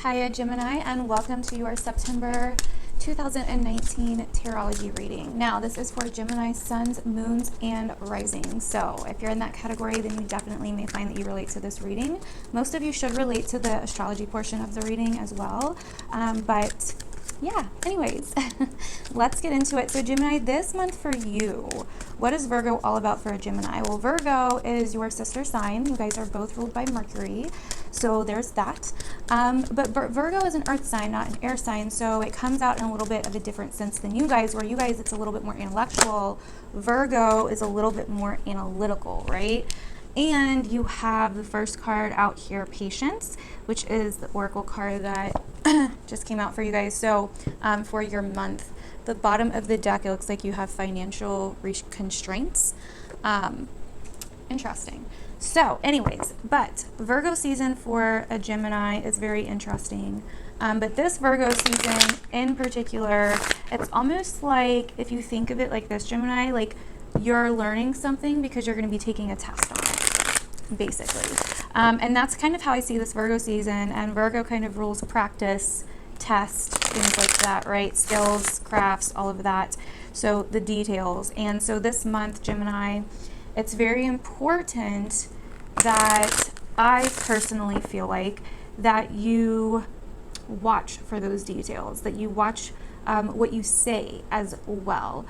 Hiya Gemini, and welcome to your September 2019 Tarology reading. Now, this is for Gemini suns, moons, and risings. So if you're in that category, then you definitely may find that you relate to this reading. Most of you should relate to the astrology portion of the reading as well. But yeah, anyways, let's get into it. So Gemini, this month for you, what is Virgo all about for a Gemini? Well, Virgo is your sister sign. You guys are both ruled by Mercury. So there's that. But Virgo is an earth sign, not an air sign. So it comes out in a little bit of a different sense than you guys, where you guys, it's a little bit more intellectual. Virgo is a little bit more analytical, right? And you have the first card out here, Patience, which is the oracle card that just came out for you guys. So for your month, the bottom of the deck, it looks like you have financial constraints. Interesting. So anyways, but Virgo season for a Gemini is very interesting. But this Virgo season in particular, it's almost like, if you think of it like this, Gemini, like you're learning something because you're going to be taking a test on it, basically. And that's kind of how I see this Virgo season. And Virgo kind of rules practice, test, things like that, right? Skills, crafts, all of that. So the details. And so this month, Gemini, it's very important that I personally feel like that you watch for those details, that you watch what you say as well,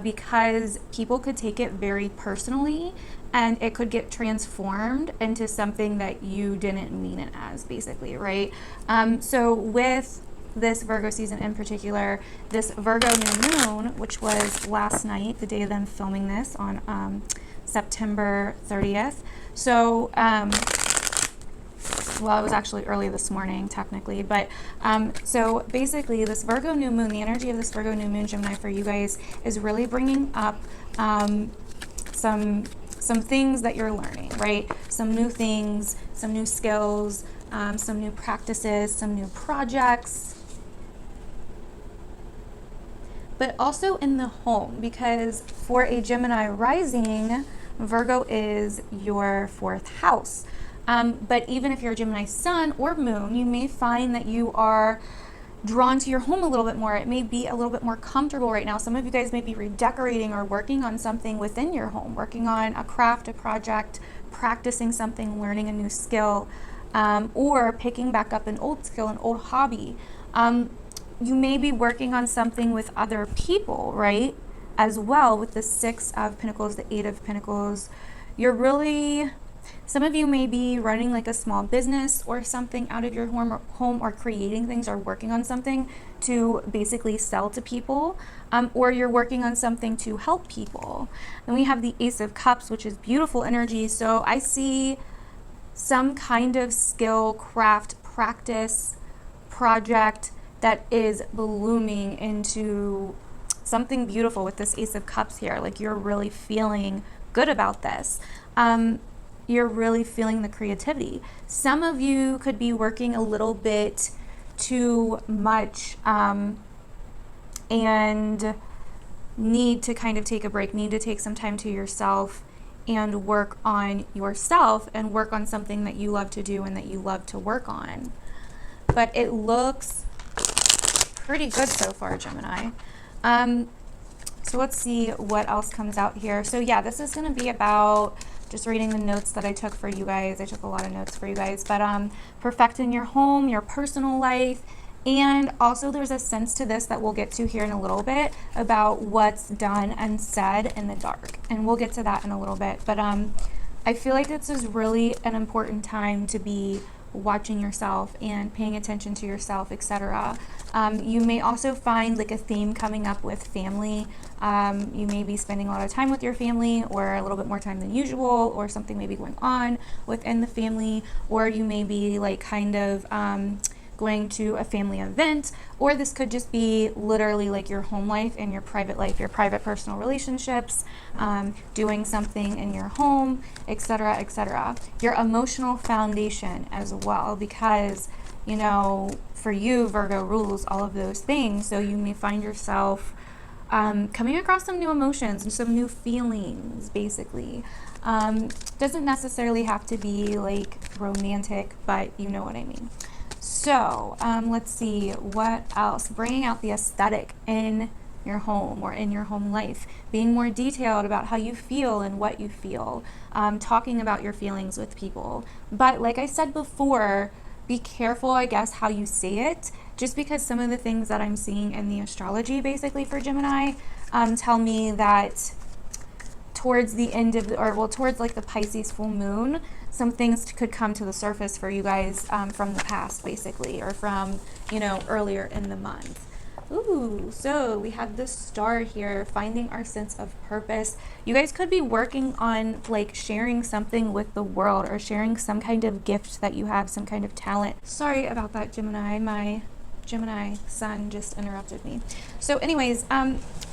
because people could take it very personally and it could get transformed into something that you didn't mean it as, basically, right? So with this Virgo season in particular, this Virgo new moon, which was last night, the day of them filming this on September 30th. So, well, it was actually early this morning, technically, but so basically this Virgo new moon, the energy of this Virgo new moon, Gemini, for you guys is really bringing up some things that you're learning, right? Some new things, some new skills, some new practices, some new projects, but also in the home, because for a Gemini rising, Virgo is your fourth house. But even if you're a Gemini sun or moon, you may find that you are drawn to your home a little bit more. It may be a little bit more comfortable right now. Some of you guys may be redecorating or working on something within your home, working on a craft, a project, practicing something, learning a new skill, or picking back up an old skill, an old hobby. You may be working on something with other people, right? As well, with the Six of Pentacles, the Eight of Pentacles. You're really, some of you may be running like a small business or something out of your home, or creating things or working on something to basically sell to people, or you're working on something to help people. And we have the Ace of Cups, which is beautiful energy. So I see some kind of skill, craft, practice, project that is blooming into something beautiful with this Ace of Cups here. Like you're really feeling good about this. You're really feeling the creativity. Some of you could be working a little bit too much and need to kind of take a break, need to take some time to yourself and work on yourself and work on something that you love to do and that you love to work on. But it looks pretty good so far, Gemini. So let's see what else comes out here. So yeah, this is going to be about just reading the notes that I took for you guys. I took a lot of notes for you guys, but perfecting your home, your personal life, and also there's a sense to this that we'll get to here in a little bit about what's done and said in the dark, and we'll get to that in a little bit. But I feel like this is really an important time to be watching yourself and paying attention to yourself, etc. You may also find like a theme coming up with family. You may be spending a lot of time with your family, or a little bit more time than usual, or something may be going on within the family, or you may be like kind of going to a family event, or this could just be literally like your home life and your private life, your private personal relationships, doing something in your home, etc., etc. Your emotional foundation as well, because, you know, for you, Virgo rules all of those things. So you may find yourself coming across some new emotions and some new feelings, basically. Doesn't necessarily have to be like romantic, but you know what I mean. So let's see what else. Bringing out the aesthetic in your home or in your home life, being more detailed about how you feel and what you feel, talking about your feelings with people. But like I said before, be careful, I guess, how you say it, just because some of the things that I'm seeing in the astrology basically for Gemini tell me that towards the end of towards like the Pisces full moon, some things could come to the surface for you guys from the past basically, or from, you know, earlier in the month. Ooh, so we have the star here, finding our sense of purpose. You guys could be working on like sharing something with the world, or sharing some kind of gift that you have, some kind of talent. Sorry about that, Gemini. My Gemini sun just interrupted me. So anyways,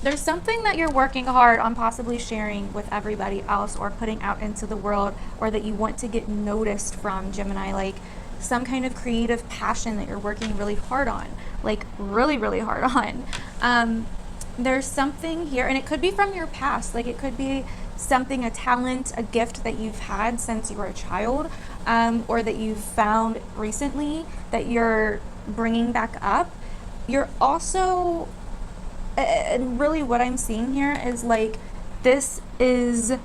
there's something that you're working hard on possibly sharing with everybody else, or putting out into the world, or that you want to get noticed from, Gemini, like some kind of creative passion that you're working really hard on, like really, really hard on. There's something here, and it could be from your past, like it could be something, a talent, a gift that you've had since you were a child, or that you've found recently that you're bringing back up. You're also, and really what I'm seeing here is like, this is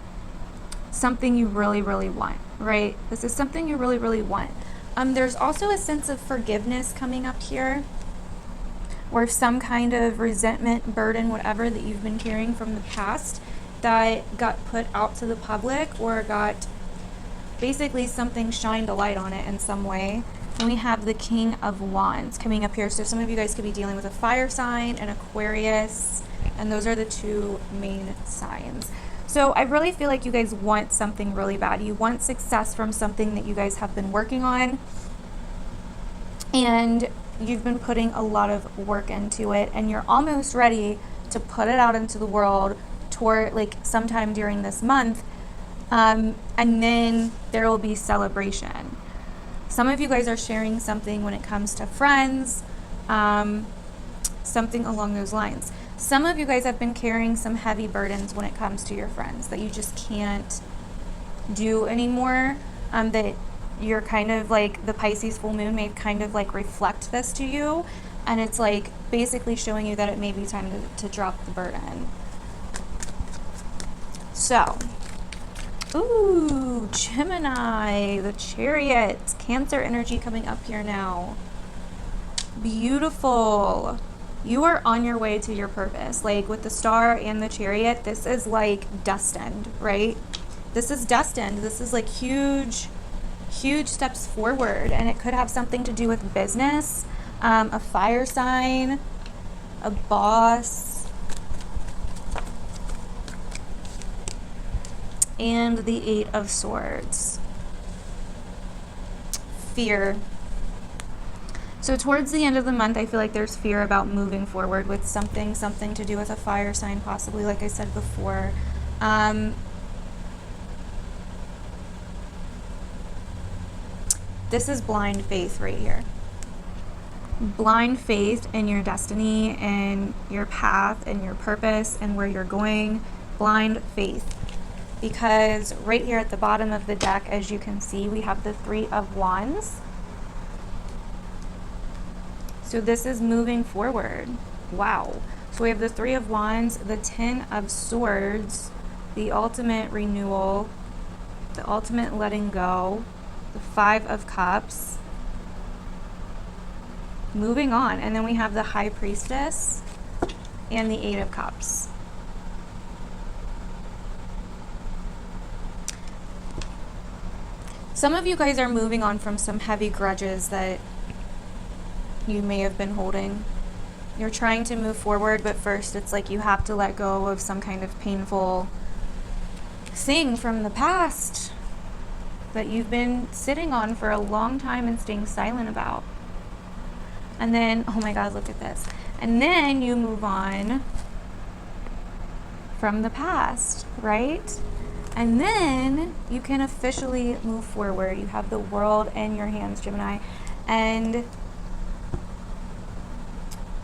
something you really, really want, right? This is something you really, really want. There's also a sense of forgiveness coming up here, or some kind of resentment, burden, whatever that you've been carrying from the past that got put out to the public, or got basically something shined a light on it in some way. And we have the King of Wands coming up here. So some of you guys could be dealing with a fire sign, an Aquarius, and those are the two main signs. So I really feel like you guys want something really bad. You want success from something that you guys have been working on, and you've been putting a lot of work into it, and you're almost ready to put it out into the world toward like sometime during this month, and then there will be celebration. Some of you guys are sharing something when it comes to friends, something along those lines. Some of you guys have been carrying some heavy burdens when it comes to your friends that you just can't do anymore, that you're kind of like, the Pisces full moon may kind of like reflect this to you, and it's like basically showing you that it may be time to drop the burden. So, ooh, Gemini, the Chariot, Cancer energy coming up here now. Beautiful. You are on your way to your purpose. Like with the Star and the Chariot, this is like destined, right? This is destined. This is like huge, huge steps forward, and it could have something to do with business, a fire sign, a boss, and the Eight of Swords. Fear. So towards the end of the month, I feel like there's fear about moving forward with something to do with a fire sign, possibly, like I said before. This is blind faith right here. Blind faith in your destiny and your path and your purpose and where you're going. Blind faith. Because right here at the bottom of the deck, as you can see, we have the Three of Wands. So this is moving forward. Wow. So we have the Three of Wands, the Ten of Swords, the ultimate renewal, the ultimate letting go, the Five of Cups, moving on. And then we have the High Priestess and the Eight of Cups. Some of you guys are moving on from some heavy grudges that you may have been holding. You're trying to move forward, but first it's like you have to let go of some kind of painful thing from the past that you've been sitting on for a long time and staying silent about. And then, oh my God, look at this. And then you move on from the past, right? And then you can officially move forward. You have the world in your hands, Gemini. And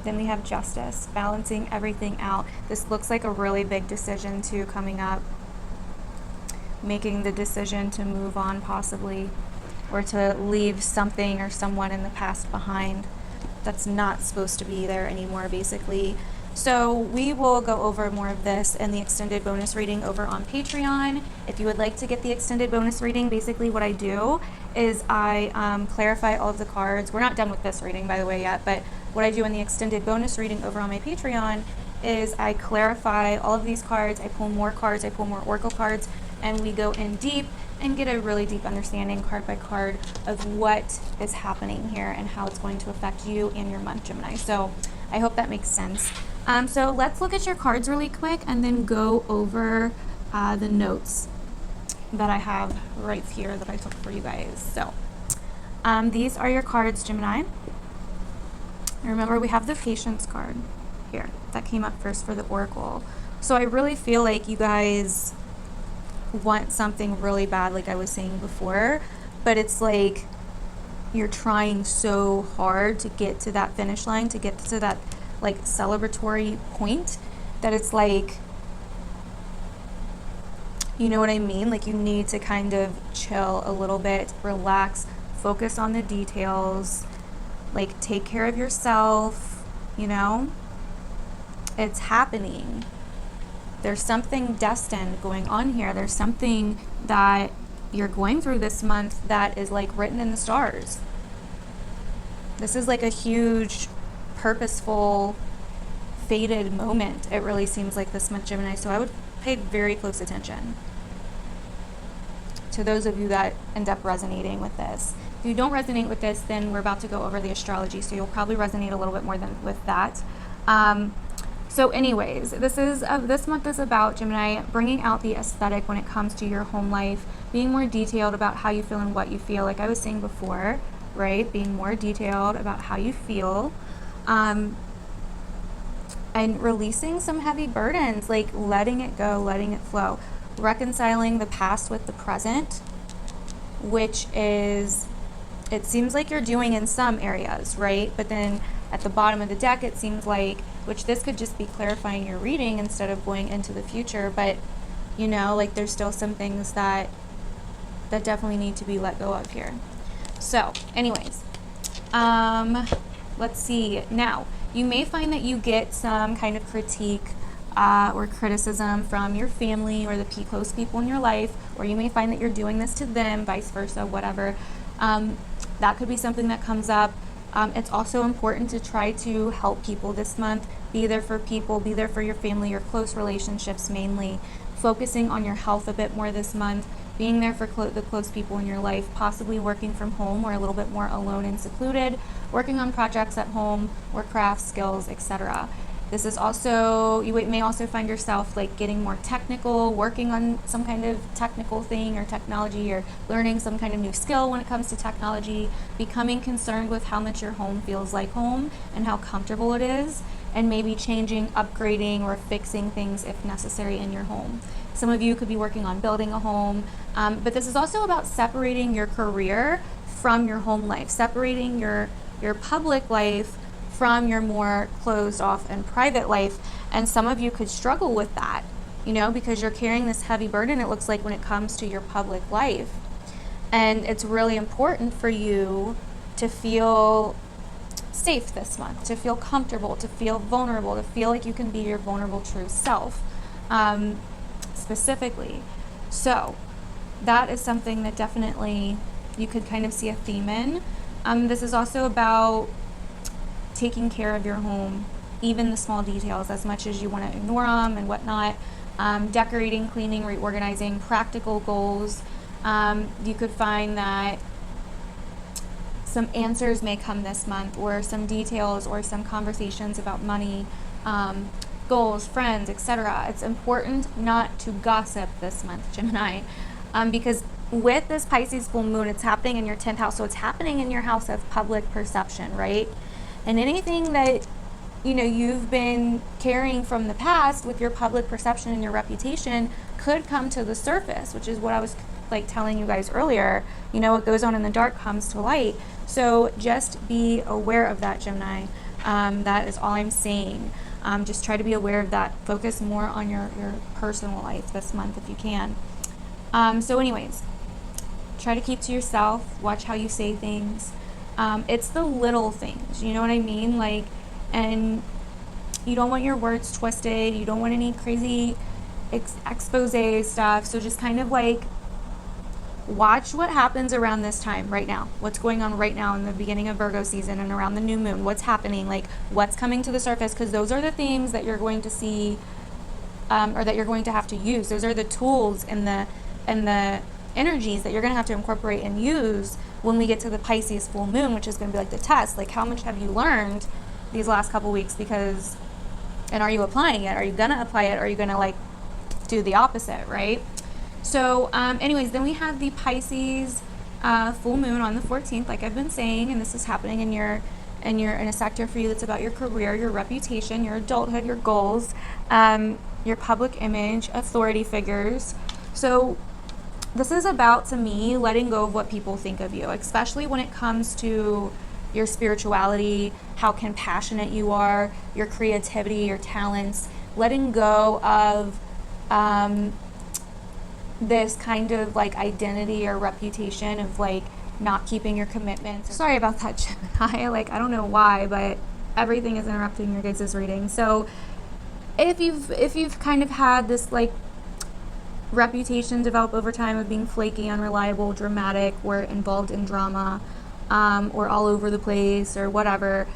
then we have Justice, balancing everything out. This looks like a really big decision too coming up. Making the decision to move on possibly. or to leave something or someone in the past behind that's not supposed to be there anymore, basically. So we will go over more of this in the extended bonus reading over on Patreon. If you would like to get the extended bonus reading, basically what I do is I clarify all of the cards. We're not done with this reading, by the way, yet, but what I do in the extended bonus reading over on my Patreon is I clarify all of these cards, I pull more cards, I pull more oracle cards, and we go in deep and get a really deep understanding card by card of what is happening here and how it's going to affect you and your month, Gemini. So I hope that makes sense. So let's look at your cards really quick and then go over the notes that I have right here that I took for you guys. So these are your cards, Gemini. Remember, we have the Patience card here that came up first for the Oracle. So I really feel like you guys want something really bad, like I was saying before, but it's like you're trying so hard to get to that finish line, to get to that like celebratory point, that it's like, you know what I mean? Like you need to kind of chill a little bit, relax, focus on the details, like take care of yourself, you know? It's happening. There's something destined going on here. There's something that you're going through this month that is like written in the stars. This is like a huge, purposeful, fated moment. It really seems like this month, Gemini. So I would pay very close attention to those of you that end up resonating with this. If you don't resonate with this, then we're about to go over the astrology, so you'll probably resonate a little bit more than with that. So anyways, this month is about, Gemini, bringing out the aesthetic when it comes to your home life, being more detailed about how you feel and what you feel, like I was saying before, right? Being more detailed about how you feel, and releasing some heavy burdens, like letting it go, letting it flow, reconciling the past with the present, which is, it seems like you're doing in some areas, right? But then at the bottom of the deck, it seems like, which this could just be clarifying your reading instead of going into the future, but you know, like there's still some things that definitely need to be let go of here. So anyways, let's see. Now, you may find that you get some kind of critique or criticism from your family or the close people in your life, or you may find that you're doing this to them, vice versa, whatever. That could be something that comes up. It's also important to try to help people this month. Be there for people, be there for your family, your close relationships mainly. Focusing on your health a bit more this month. Being there for the close people in your life, possibly working from home or a little bit more alone and secluded. Working on projects at home or crafts, skills, etc. This is also, you may also find yourself like getting more technical, working on some kind of technical thing or technology, or learning some kind of new skill when it comes to technology, becoming concerned with how much your home feels like home and how comfortable it is, and maybe changing, upgrading, or fixing things if necessary in your home. Some of you could be working on building a home, but this is also about separating your career from your home life, separating your public life from your more closed off and private life. And some of you could struggle with that, you know, because you're carrying this heavy burden, it looks like, when it comes to your public life. And it's really important for you to feel safe this month, to feel comfortable, to feel vulnerable, to feel like you can be your vulnerable true self, specifically. So that is something that definitely you could kind of see a theme in. This is also about taking care of your home, even the small details, as much as you want to ignore them and whatnot. Decorating, cleaning, reorganizing, practical goals. You could find that some answers may come this month, or some details, or some conversations about money, goals, friends, etc. It's important not to gossip this month, Gemini, because with this Pisces full moon, it's happening in your 10th house, so it's happening in your house of public perception, right? And anything that, you know, you've been carrying from the past with your public perception and your reputation could come to the surface, which is what I was like telling you guys earlier. You know, what goes on in the dark comes to light. So just be aware of that, Gemini. That is all I'm saying. Just try to be aware of that. Focus more on your personal life this month if you can. So anyways, Try to keep to yourself. Watch how you say things. It's the little things, you know what I mean? Like, and you don't want your words twisted. You don't want any crazy expose stuff. So just kind of like watch what happens around this time right now. What's going on right now in the beginning of Virgo season and around the new moon. What's happening, like what's coming to the surface, because those are the themes that you're going to see, or that you're going to have to use. Those are the tools and the energies that you're going to have to incorporate and use when we get to the Pisces full moon, which is going to be like the test. Like, how much have you learned these last couple weeks? Because, and are you applying it? Are you going to apply it? Or are you going to like do the opposite, right? So anyways, then we have the Pisces full moon on the 14th, like I've been saying, and this is happening in a sector for you that's about your career, your reputation, your adulthood, your goals, your public image, authority figures. So this is about, to me, letting go of what people think of you, especially when it comes to your spirituality, how compassionate you are, your creativity, your talents, letting go of this kind of like identity or reputation of like not keeping your commitments. Sorry about that, Gemini. Like, I don't know why, but everything is interrupting your guys' reading. So if you've kind of had this like reputation develop over time of being flaky, unreliable, dramatic, or involved in drama, or all over the place or whatever,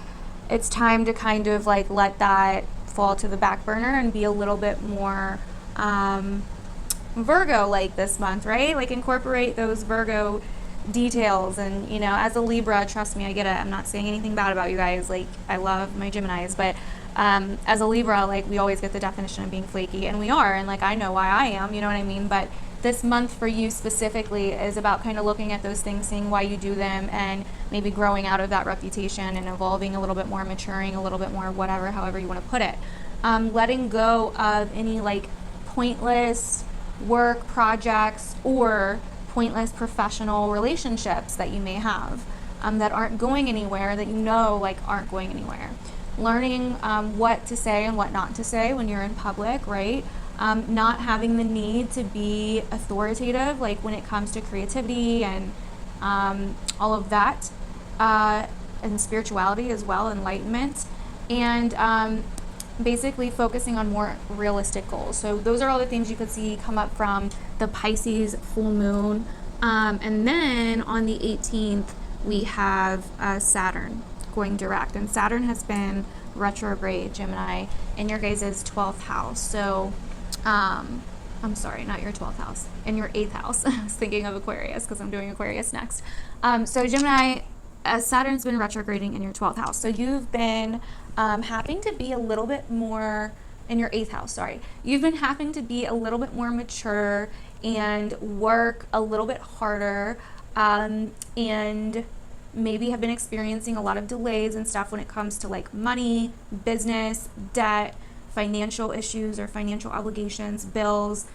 it's time to kind of like let that fall to the back burner and be a little bit more Virgo like this month, right? Like, incorporate those Virgo details. And, you know, as a Libra, trust me, I get it. I'm not saying anything bad about you guys. Like, I love my Geminis, but as a Libra, like, we always get the definition of being flaky, and we are, and like, I know why I am, you know what I mean? But this month for you specifically is about kind of looking at those things, seeing why you do them, and maybe growing out of that reputation and evolving a little bit more, maturing a little bit more, whatever, however you want to put it. Letting go of any like pointless work projects or pointless professional relationships that you may have that aren't going anywhere, that you know like aren't going anywhere. Learning what to say and what not to say when you're in public, right? Not having the need to be authoritative, like when it comes to creativity and all of that, and spirituality as well, enlightenment, and basically focusing on more realistic goals. So those are all the things you could see come up from the Pisces full moon. And then on the 18th, we have Saturn going direct. And Saturn has been retrograde, Gemini, in your guys' 12th house. So, I'm sorry, not your 12th house, in your 8th house. I was thinking of Aquarius because I'm doing Aquarius next. So Gemini, Saturn's been retrograding in your 12th house. So you've been having to be a little bit more in your 8th house, sorry. You've been having to be a little bit more mature and work a little bit harder, and maybe have been experiencing a lot of delays and stuff when it comes to like money, business, debt, financial issues or financial obligations, bills,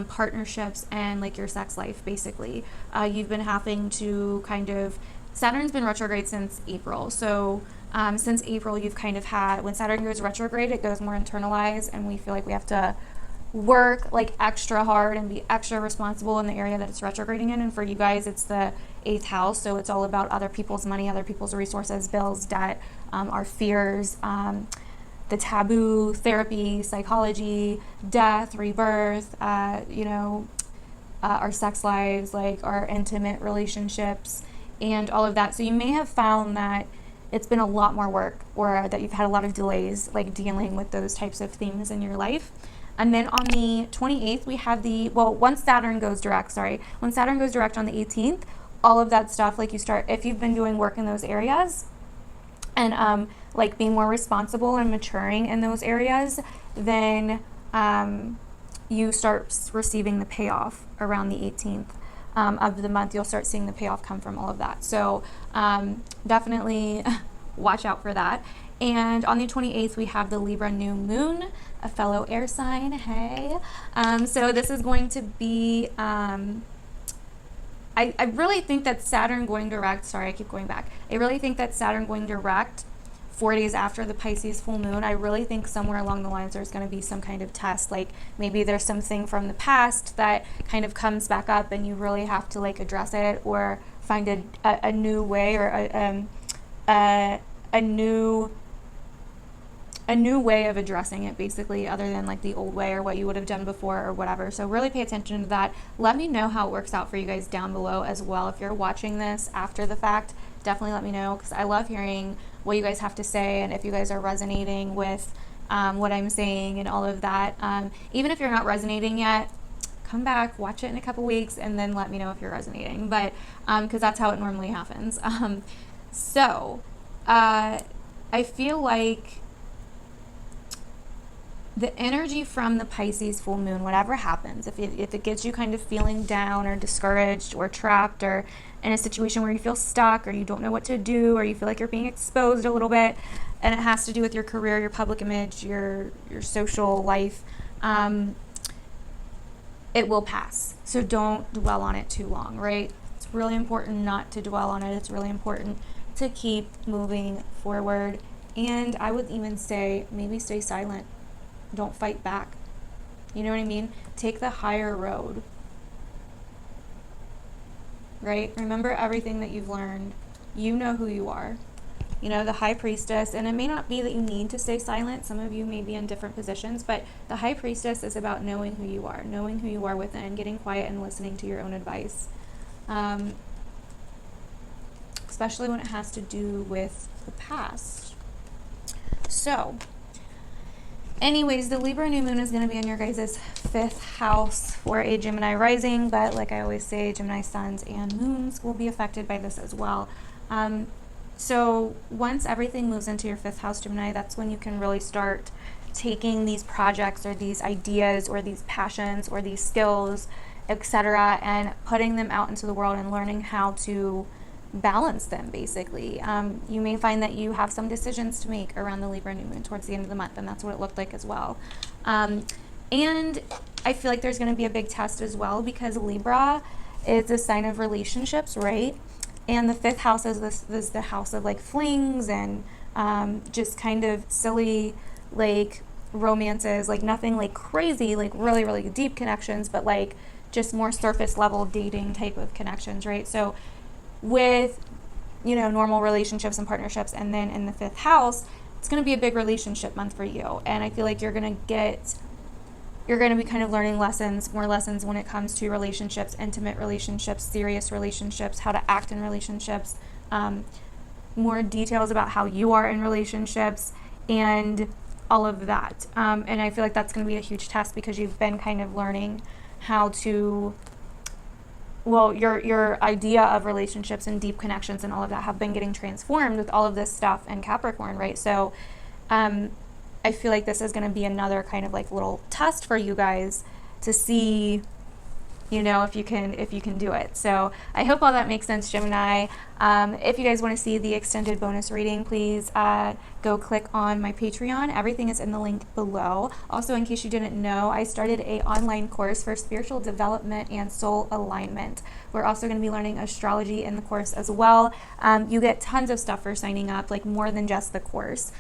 partnerships, and like your sex life, basically. You've been having to kind of, Saturn's been retrograde since April. So since April, you've kind of had, when Saturn goes retrograde, it goes more internalized, and we feel like we have to work like extra hard and be extra responsible in the area that it's retrograding in. And for you guys, it's the 8th house. So it's all about other people's money, other people's resources, bills, debt, our fears, the taboo, therapy, psychology, death, rebirth, our sex lives, like our intimate relationships, and all of that. So you may have found that it's been a lot more work, or that you've had a lot of delays like dealing with those types of things in your life. And then on the 28th, we have when Saturn goes direct on the 18th, all of that stuff, like you start, if you've been doing work in those areas and like being more responsible and maturing in those areas, then you start receiving the payoff around the 18th of the month. You'll start seeing the payoff come from all of that. So definitely watch out for that. And on the 28th, we have the Libra new moon, a fellow air sign. Hey. So this is going to be, I really think that Saturn going direct, sorry, I keep going back. I really think that Saturn going direct 4 days after the Pisces full moon, I really think somewhere along the lines there's going to be some kind of test. Like maybe there's something from the past that kind of comes back up and you really have to like address it or find a new way, or a new way of addressing it, basically, other than like the old way or what you would have done before or whatever. So really pay attention to that. Let me know how it works out for you guys down below as well. If you're watching this after the fact, definitely let me know, because I love hearing what you guys have to say and if you guys are resonating with what I'm saying and all of that. Even if you're not resonating yet, come back, watch it in a couple weeks, and then let me know if you're resonating. But because that's how it normally happens. I feel like the energy from the Pisces full moon, whatever happens, if it gets you kind of feeling down or discouraged or trapped or in a situation where you feel stuck or you don't know what to do or you feel like you're being exposed a little bit, and it has to do with your career, your public image, your social life, it will pass. So don't dwell on it too long, right? It's really important not to dwell on it. It's really important to keep moving forward. And I would even say maybe stay silent. Don't fight back. You know what I mean? Take the higher road. Right? Remember everything that you've learned. You know who you are. You know, the High Priestess, and it may not be that you need to stay silent. Some of you may be in different positions, but the High Priestess is about knowing who you are within, getting quiet and listening to your own advice. Especially when it has to do with the past. So, anyways, the Libra new moon is going to be in your guys' 5th house for a Gemini rising, but like I always say, Gemini suns and moons will be affected by this as well. So once everything moves into your 5th house, Gemini, that's when you can really start taking these projects or these ideas or these passions or these skills, etc., and putting them out into the world and learning how to balance them, basically. You may find that you have some decisions to make around the Libra new moon towards the end of the month, and that's what it looked like as well. And I feel like there's going to be a big test as well, because Libra is a sign of relationships, right? And the 5th house is the house of like flings and just kind of silly like romances, like nothing like crazy, like really, really deep connections, but like just more surface level dating type of connections, right? So with, you know, normal relationships and partnerships, and then in the 5th house, it's going to be a big relationship month for you. And I feel like you're going to be kind of learning more lessons when it comes to relationships, intimate relationships, serious relationships, how to act in relationships, more details about how you are in relationships, and all of that. And I feel like that's going to be a huge test, because you've been kind of learning how to, well, your idea of relationships and deep connections and all of that have been getting transformed with all of this stuff in Capricorn, right? So I feel like this is going to be another kind of like little test for you guys to see, you know, if you can do it. So I hope all that makes sense, Gemini. If you guys want to see the extended bonus reading, please go click on my Patreon. Everything is in the link below. Also, in case you didn't know, I started an online course for spiritual development and soul alignment. We're also going to be learning astrology in the course as well. You get tons of stuff for signing up, like more than just the course.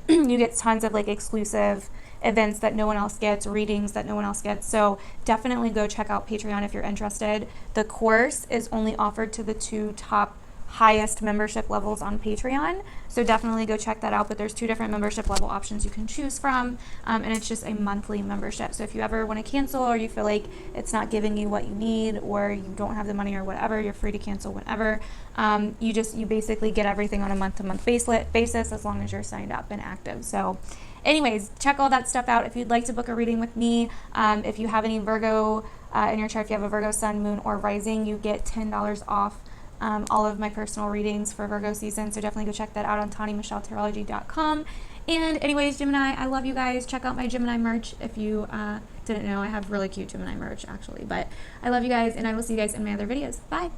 You get tons of like exclusive events that no one else gets, readings that no one else gets. So definitely go check out Patreon if you're interested. The course is only offered to the 2 top highest membership levels on Patreon. So definitely go check that out. But there's 2 different membership level options you can choose from. And it's just a monthly membership. So if you ever want to cancel, or you feel like it's not giving you what you need, or you don't have the money or whatever, you're free to cancel whenever. You basically get everything on a month-to-month basis as long as you're signed up and active. So anyways, check all that stuff out. If you'd like to book a reading with me, if you have any Virgo in your chart, if you have a Virgo sun, moon, or rising, you get $10 off all of my personal readings for Virgo season. So definitely go check that out on TawnyMichelleTarology.com. And anyways, Gemini, I love you guys. Check out my Gemini merch if you didn't know. I have really cute Gemini merch, actually. But I love you guys, and I will see you guys in my other videos. Bye.